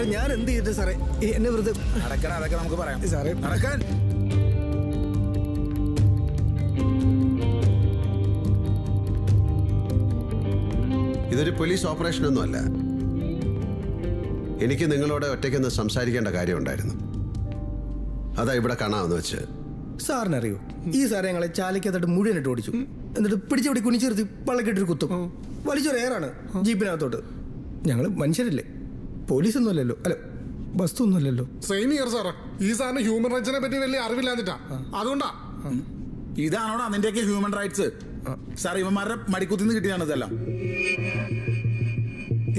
സാറേ ഞാൻ എന്ത് ചെയ്തിട്ട് സാറേ എന്നെ വെറുതെ നടക്കാൻ അതൊക്കെ നമുക്ക് പറയാം സാറേ നടക്കാൻ. ഇതൊരു പോലീസ് ഓപ്പറേഷനൊന്നുമല്ല. എനിക്ക് നിങ്ങളോട് ഒറ്റയ്ക്കൊന്ന് സംസാരിക്കേണ്ട കാര്യമുണ്ടായിരുന്നു. അതാ ഇവിടെ കാണാമെന്ന് വെച്ച്. സാറിനറിയോ ഈ സാറെ ഞങ്ങളെ ചാലക്കകത്തോട്ട് മുഴുവനായിട്ട് ഓടിച്ചു. എന്നിട്ട് പിടിച്ചവിടെ കുനിച്ചെടുത്ത് പള്ളക്കെട്ടൊരു കുത്തും വലിച്ചൊരു എയറാണ് ജീപ്പിനകത്തോട്ട്. ഞങ്ങൾ മനുഷ്യരല്ലേ, പോലീസൊന്നും അല്ലല്ലോ, അല്ല വസ്തു ഒന്നും അല്ലല്ലോ. സെയിം ഇയർ സാറേ. ഈ സാറിന് ഹ്യൂമൻ റൈറ്റ്സിനെ പറ്റി വലിയ അറിവില്ലാഞ്ഞിട്ടാ, അതുകൊണ്ടാ. ഇതാണോടാ നിന്റെയൊക്കെ ഹ്യൂമൻ റൈറ്റ്സ്? സാർ ഇവന്മാരുടെ മടിക്കുത്തിന്ന് കിട്ടിയാണ് ഇതെല്ലാം.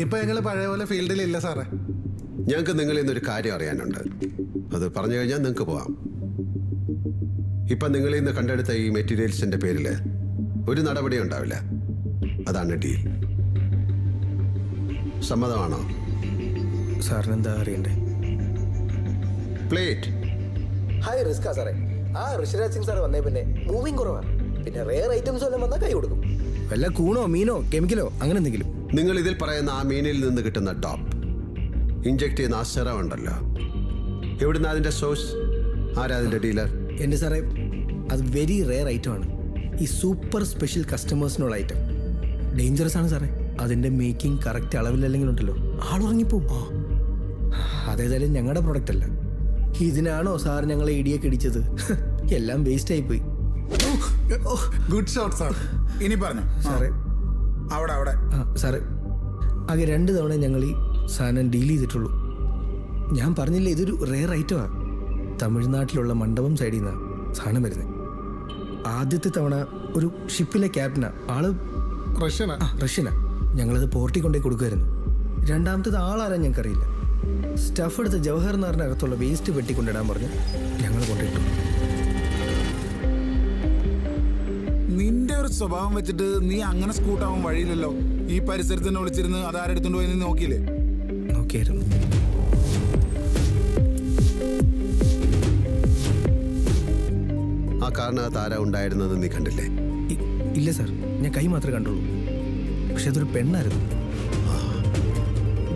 ഇപ്പൊ ഞങ്ങള് പഴയ പോലെ ഫീൽഡിലില്ല സാറേ. ഞങ്ങൾക്ക് നിങ്ങളിൽ നിന്നൊരു കാര്യം അറിയാനുണ്ട്. അത് പറഞ്ഞു കഴിഞ്ഞാൽ നിങ്ങൾക്ക് പോവാം. ഇപ്പം നിങ്ങളിൽ നിന്ന് കണ്ടെടുത്ത ഈ മെറ്റീരിയൽസിന്റെ പേരിൽ ഒരു നടപടി ഉണ്ടാവില്ല. അതാണ് ഡീൽ. സമ്മതമാണോ? സാറിന് എന്താ അറിയണ്ടേ? പ്ലേറ്റ്. ഹൈ റിസ്കാ സാറേ. ആ ഋഷിരാജ് സിംഗ് സാറ് വന്നേ പിന്നെ മൂവിങ് കുറവാണ്. പിന്നെ റെയർ ഐറ്റംസ് വല്ലതും വന്നാൽ കൈ കൊടുക്കും. വല്ല കൂണോ മീനോ കെമിക്കലോ അങ്ങനെ എന്തെങ്കിലും. നിങ്ങൾ ഇതിൽ പറയുന്ന ആ മീനിൽ നിന്ന് കിട്ടുന്ന ടോപ്പ് ഇഞ്ചെക്ട് ചെയ്യുന്ന ആ സെറം ഉണ്ടല്ലോ, എവിടുന്ന അതിന്റെ സോഴ്സ്? ആരാ അതിന്റെ ഡീലർ? എൻ്റെ സാറേ അത് വെരി റെയർ ഐറ്റം ആണ്. ഈ സൂപ്പർ സ്പെഷ്യൽ കസ്റ്റമേഴ്സിനുള്ള ഐറ്റം ഡേഞ്ചറസ് ആണ് സാറേ. അതിൻ്റെ മേക്കിംഗ് കറക്റ്റ് അളവിലല്ലെങ്കിൽ ഉണ്ടല്ലോ ആളുറങ്ങിപ്പോവും. അതേതായാലും ഞങ്ങളുടെ പ്രൊഡക്റ്റ് അല്ല. ഇതിനാണോ സാർ ഞങ്ങളെ ഇടിയൊക്കെ ഇടിച്ചത്? എല്ലാം വേസ്റ്റ് ആയിപ്പോയി. Good shot sir. ഇനി പറഞ്ഞു സാറേ അവിടെ അവിടെ സാറേ ആകെ 2 തവണ ഞങ്ങൾ ഈ സാധനം ഡീൽ ചെയ്തിട്ടുള്ളൂ. ഞാൻ പറഞ്ഞില്ലേ ഇതൊരു റെയർ ഐറ്റമാണ്. തമിഴ്നാട്ടിലുള്ള മണ്ഡപം സൈഡിൽ നിന്നാണ് സാധനം വരുന്നത്. ആദ്യത്തെ തവണ ഒരു ഷിപ്പിലെ ക്യാപ്റ്റനാ, ആള് റഷ്യനാ. ഞങ്ങളത് പോർട്ടിൽ കൊണ്ടേ കൊടുക്കുമായിരുന്നു. രണ്ടാമത്തേത് ആളാരാ ഞങ്ങൾക്കറിയില്ല. സ്റ്റഫ് എടുത്ത് ജവഹർ നഗറിനകത്തുള്ള വേസ്റ്റ് വെട്ടിക്കൊണ്ടിടാൻ പറഞ്ഞ് ഞങ്ങൾ കൊണ്ടിട്ടു. നിന്റെ ഒരു സ്വഭാവം വെച്ചിട്ട് നീ അങ്ങനെ സ്കൂട്ടാവാൻ വഴിയില്ലല്ലോ. ഈ പരിസരത്ത് തന്നെ വിളിച്ചിരുന്ന് അതാരെടുത്തോണ്ട് പോയി നീ നോക്കിയില്ലേ? നോക്കിയായിരുന്നു. ആ കാറിനകത്ത് ആരാ ഉണ്ടായിരുന്നത് നീ കണ്ടില്ലേ? ഇല്ല സാർ, ഞാൻ കൈ മാത്രമേ കണ്ടുള്ളൂ. പക്ഷെ അതൊരു പെണ്ണായിരുന്നു.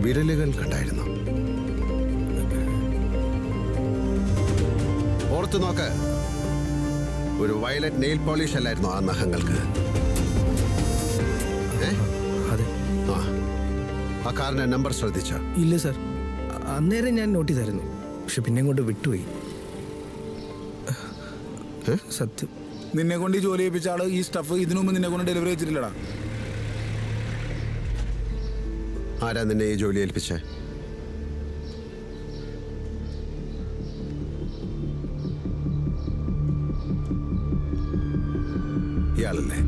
വിരലുകൾ കണ്ടായിരുന്നു. ഓർത്തു നോക്ക്, ഒരു വയലറ്റ് നെയിൽ പോളിഷ് അല്ലായിരുന്നു ആ നഖങ്ങൾക്ക്? അതെ. ആ കാറിന്റെ നമ്പർ ശ്രദ്ധിച്ച? ഇല്ല സാർ, അന്നേരം ഞാൻ നോട്ട് ചെയ്തായിരുന്നു. പക്ഷെ പിന്നെ കൊണ്ട് വിട്ടുപോയി. സത്യം. നിന്നെ കൊണ്ട് ഈ ജോലി ചെയ്യിപ്പിച്ച ആള് ഈ സ്റ്റഫ് ഇതിനു മുമ്പ് നിന്നെ കൊണ്ട് ഡെലിവറി വെച്ചിട്ടില്ലടാ. ആരാ നിന്നെ ഈ ജോലി ഏൽപ്പിച്ചേ? ഇയാളല്ലേ?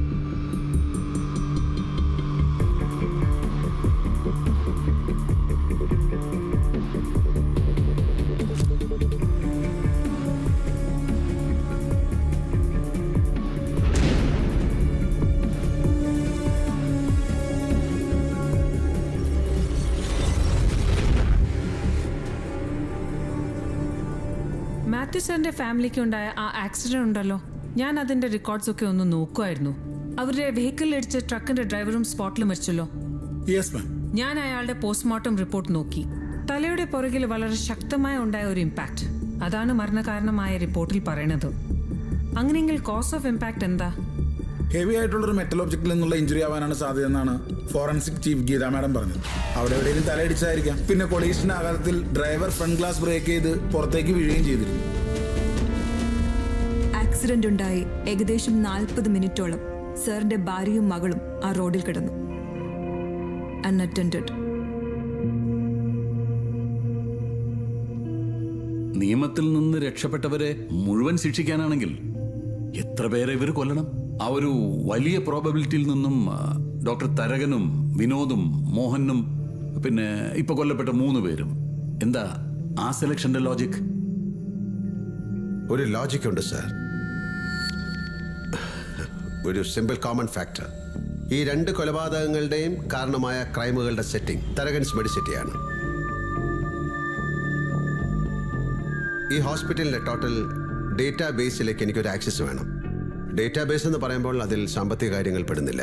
മാത്യു സാറിന്റെ ഫാമിലിക്ക് ഉണ്ടായ ആ ആക്സിഡന്റ് ഉണ്ടല്ലോ, ഞാൻ അതിന്റെ റെക്കോർഡ്സ് ഒക്കെ ഒന്ന് നോക്കുമായിരുന്നു. അവരുടെ വെഹിക്കിൾ ഇടിച്ച ട്രക്കിന്റെ ഡ്രൈവറും സ്പോട്ടിൽ മരിച്ചല്ലോ. ഞാൻ അയാളുടെ പോസ്റ്റ്മോർട്ടം റിപ്പോർട്ട് നോക്കി. തലയുടെ പുറകിൽ വളരെ ശക്തമായ ഉണ്ടായ ഒരു ഇമ്പാക്ട്, അതാണ് മരണകാരണമായ റിപ്പോർട്ടിൽ പറയുന്നത്. അങ്ങനെയെങ്കിൽ കോസ് ഓഫ് ഇമ്പാക്ട് എന്താ? ഹെവി ആയിട്ടുള്ളൊരു മെറ്റൽ ഒബ്ജക്റ്റിൽ നിന്നുള്ള ഇഞ്ചുറി ആവാനാണ് സാധ്യതയെന്നാണ് ഫോറൻസിക് ചീഫ് ഗീത മാഡം പറഞ്ഞത്. അവിടെ എവിടെയും തലയിടിച്ചായിരിക്കാം. പിന്നെ കൊളീഷന്റെ ആഘാതത്തിൽ ഡ്രൈവർ ഫ്രണ്ട് ഗ്ലാസ് ബ്രേക്ക് ചെയ്ത് പുറത്തേക്ക് വീഴുകയും ചെയ്തിരുന്നു. ആക്സിഡന്റ് ഉണ്ടായി ഏകദേശം 40 മിനിറ്റോളം സാറിന്റെ ഭാര്യയും മകളും ആ റോഡിൽ കിടന്നു, അൺഅറ്റൻഡഡ്. നിയമത്തിൽ നിന്ന് രക്ഷപ്പെട്ടവരെ മുഴുവൻ ശിക്ഷിക്കാനാണെങ്കിൽ എത്ര പേരെ ഇവർ കൊല്ലണം? ആ ഒരു വലിയ പ്രോബബിലിറ്റിയിൽ നിന്നും ഡോക്ടർ തരകനും വിനോദും മോഹനും പിന്നെ ഇപ്പൊ കൊല്ലപ്പെട്ട 3 പേരും, എന്താ ആ സെലക്ഷന്റെ ലോജിക്? ഒരു ലോജിക് ഉണ്ട് സാർ. ഒരു സിമ്പിൾ കോമൺ ഫാക്ടർ. ഈ 2 കൊലപാതകങ്ങളുടെയും കാരണമായ ക്രൈമുകളുടെ സെറ്റിംഗ് തരകൻസ് മെഡിസിറ്റിയാണ്. ഈ ഹോസ്പിറ്റലിന്റെ ടോട്ടൽ ഡേറ്റാ ബേസിലേക്ക് എനിക്കൊരു ആക്സസ് വേണം. ഡേറ്റാബേസ് എന്ന് പറയുമ്പോൾ അതിൽ സാമ്പത്തിക കാര്യങ്ങൾ പെടുന്നില്ല.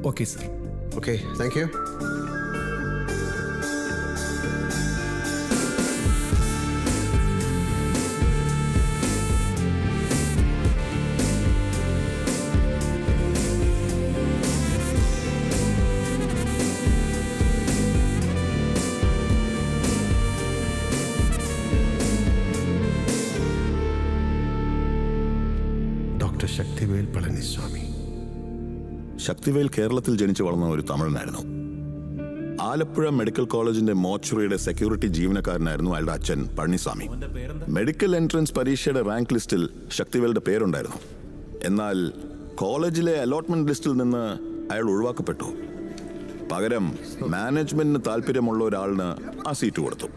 Okay sir. Okay, thank you. Sakthivel കേരളത്തിൽ ജനിച്ചു വളർന്ന ഒരു തമിഴനായിരുന്നു. ആലപ്പുഴ മെഡിക്കൽ കോളേജിന്റെ മോർച്ചറിയുടെ സെക്യൂരിറ്റി ജീവനക്കാരനായിരുന്നു അയാളുടെ അച്ഛൻ പഴനിസ്വാമി. മെഡിക്കൽ എൻട്രൻസ് പരീക്ഷയുടെ റാങ്ക് ലിസ്റ്റിൽ ശക്തിവേലിന്റെ പേരുണ്ടായിരുന്നു. എന്നാൽ കോളേജിലെ അലോട്ട്മെന്റ് ലിസ്റ്റിൽ നിന്ന് അയാൾ ഒഴിവാക്കപ്പെട്ടു. പകരം മാനേജ്മെന്റിന് താല്പര്യമുള്ള ഒരാളിന് ആ സീറ്റ് കൊടുത്തു.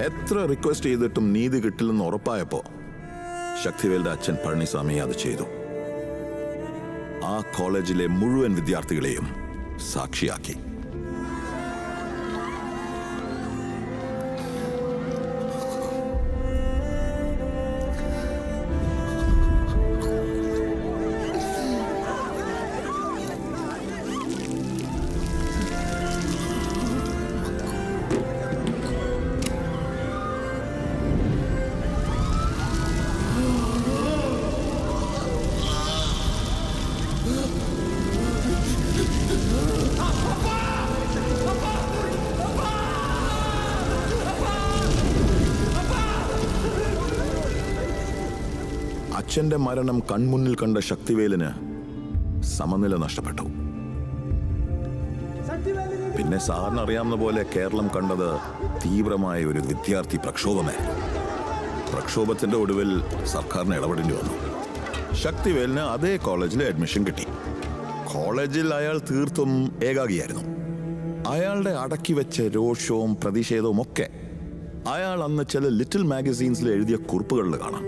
എത്ര റിക്വസ്റ്റ് ചെയ്തിട്ടും നീതി കിട്ടില്ലെന്ന് ഉറപ്പായപ്പോ ശക്തിവേലിന്റെ അച്ഛൻ പഴനിസ്വാമി അത് ചെയ്തു. ആ കോളേജിലെ മുഴുവൻ വിദ്യാർത്ഥികളെയും സാക്ഷിയാക്കി. അച്ഛന്റെ മരണം കൺമുന്നിൽ കണ്ട ശക്തിവേലിന് സമനില നഷ്ടപ്പെട്ടു. പിന്നെ സാറിന് അറിയാവുന്ന പോലെ കേരളം കണ്ടത് തീവ്രമായ ഒരു വിദ്യാർത്ഥി പ്രക്ഷോഭമായിരുന്നു. പ്രക്ഷോഭത്തിന്റെ ഒടുവിൽ സർക്കാരിന് ഇടപെടേണ്ടി വന്നു. ശക്തിവേലിന് അതേ കോളേജിൽ അഡ്മിഷൻ കിട്ടി. കോളേജിൽ അയാൾ തീർത്തും ഏകാഗിയായിരുന്നു. അയാളുടെ അടക്കി വെച്ച രോഷവും പ്രതിഷേധവും ഒക്കെ അയാൾ അന്ന് ചില ലിറ്റിൽ മാഗസീൻസിൽ എഴുതിയ കുറിപ്പുകളിൽ കാണാം.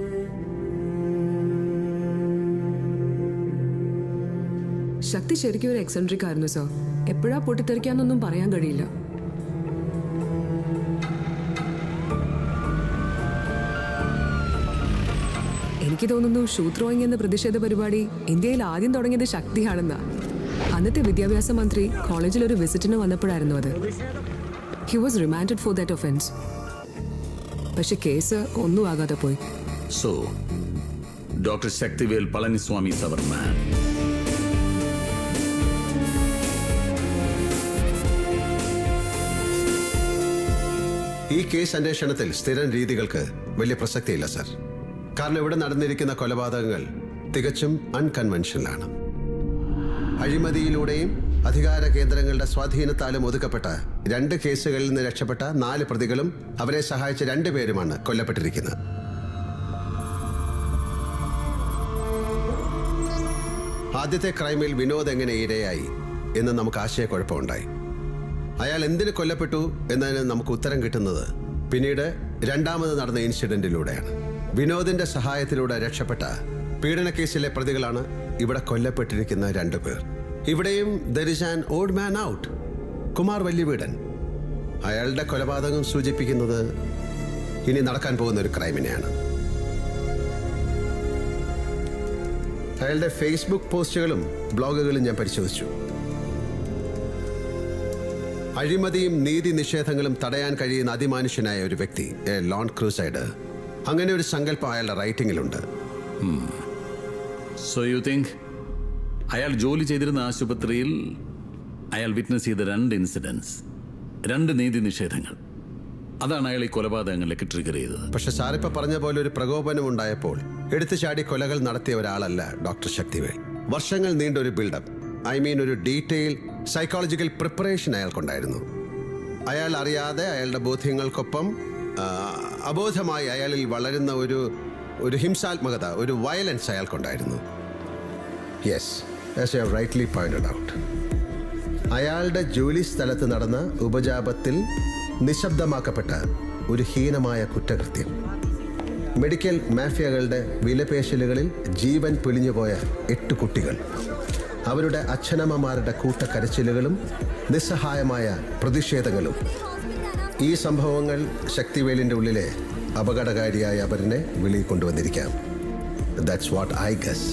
ശക്തി ശരിക്കും ഒരു എക്സെൻട്രിക് ആയിരുന്നു സർ. എപ്പോഴാ പൊട്ടിത്തെറിക്കാന്നൊന്നും പറയാൻ കഴിയില്ല. എനിക്ക് തോന്നുന്നു ഷൂ ത്രോയിങ് എന്ന പ്രതിഷേധ പരിപാടി ഇന്ത്യയിൽ ആദ്യം തുടങ്ങിയത് ശക്തിയാണെന്നാ. അന്നത്തെ വിദ്യാഭ്യാസ മന്ത്രി കോളേജിൽ ഒരു വിസിറ്റിന് വന്നപ്പോഴായിരുന്നു അത്. He was remanded for that offence. പക്ഷെ കേസ് ഒന്നും ആകാതെ പോയി. സോ ഡോക്ടർ ശക്തിവേൽ പളനിസ്വാമി അവർ മാൻ. ഈ കേസ് അന്വേഷണത്തിൽ സ്ഥിരം രീതികൾക്ക് വലിയ പ്രസക്തിയില്ല സർ. കാരണം ഇവിടെ നടന്നിരിക്കുന്ന കൊലപാതകങ്ങൾ തികച്ചും അൺകൺവെൻഷനലാണ്. അഴിമതിയിലൂടെയും അധികാര കേന്ദ്രങ്ങളുടെ സ്വാധീനത്താലും ഒതുക്കപ്പെട്ട 2 കേസുകളിൽ നിന്ന് രക്ഷപ്പെട്ട 4 പ്രതികളും അവരെ സഹായിച്ച 2 പേരുമാണ് കൊല്ലപ്പെട്ടിരിക്കുന്നത്. ആദ്യത്തെ ക്രൈമിൽ വിനോദ് എങ്ങനെ ഇരയായി എന്ന് നമുക്ക് ആശയക്കുഴപ്പമുണ്ടായി. അയാൾ എന്തിന് കൊല്ലപ്പെട്ടു എന്നതിന് നമുക്ക് ഉത്തരം കിട്ടുന്നത് പിന്നീട് രണ്ടാമത് നടന്ന ഇൻസിഡന്റിലൂടെയാണ്. വിനോദിന്റെ സഹായത്തിലൂടെ രക്ഷപ്പെട്ട പീഡനക്കേസിലെ പ്രതികളാണ് ഇവിടെ കൊല്ലപ്പെട്ടിരിക്കുന്ന 2 പേർ. ഇവിടെയും there is an odd man out. Kumar വല്യവീടൻ. അയാളുടെ കൊലപാതകം സൂചിപ്പിക്കുന്നത് ഇനി നടക്കാൻ പോകുന്ന ഒരു ക്രൈമിനെയാണ്. അയാളുടെ ഫേസ്ബുക്ക് പോസ്റ്റുകളും ബ്ലോഗുകളും ഞാൻ പരിശോധിച്ചു. അഴിമതിയും നീതി നിഷേധങ്ങളും തടയാൻ കഴിയുന്ന അതിമാനുഷ്യനായ ഒരു വ്യക്തി, എ ലോൺ ക്രൂസൈഡർ. അങ്ങനെ ഒരു സങ്കല്പം അയാളുടെ റൈറ്റിംഗിലുണ്ട്. സോ യു തിങ്ക് അയാൾ ജോലി ചെയ്തിരുന്ന ആശുപത്രിയിൽ അയാൾ വിറ്റ്നസ് ചെയ്ത 2 ഇൻസിഡൻസ്, 2 നീതി നിഷേധങ്ങൾ, അതാണ് അയാൾ ഈ കൊലപാതകങ്ങളിലേക്ക് ട്രിഗർ ചെയ്തത്. പക്ഷെ സാറിപ്പ പറഞ്ഞ പോലെ ഒരു പ്രകോപനം ഉണ്ടായപ്പോൾ എടുത്തു ചാടി കൊലകൾ നടത്തിയ ഒരാളല്ല ഡോക്ടർ ശക്തിവേൽ. വർഷങ്ങൾ നീണ്ട ഒരു ബിൽഡപ്പ്, ഒരു ഡീറ്റെയിൽ സൈക്കോളജിക്കൽ പ്രിപ്പറേഷൻ അയാൾക്കുണ്ടായിരുന്നു. അയാൾ അറിയാതെ അയാളുടെ ബോധ്യങ്ങൾക്കൊപ്പം അബോധമായി അയാളിൽ വളരുന്ന ഒരു ഹിംസാത്മകത, ഒരു വയലൻസ് അയാൾക്കുണ്ടായിരുന്നു. Yes, as you have rightly pointed out. അയാളുടെ ജോലി സ്ഥലത്ത് നടന്ന ഉപജാപത്തിൽ നിശബ്ദമാക്കപ്പെട്ട ഒരു ഹീനമായ കുറ്റകൃത്യം. മെഡിക്കൽ മാഫിയകളുടെ വിലപേശലുകളിൽ ജീവൻ പൊലിഞ്ഞുപോയ 8 കുട്ടികൾ, അവരുടെ അച്ഛനമ്മമാരുടെ കൂട്ടക്കരച്ചിലുകളും നിസ്സഹായമായ പ്രതിഷേധങ്ങളും. ഈ സംഭവങ്ങൾ ശക്തിവേലിൻ്റെ ഉള്ളിലെ അപകടകാരിയായ അവരിനെ വെളിയിൽ കൊണ്ടുവന്നിരിക്കാം. That's what I guess.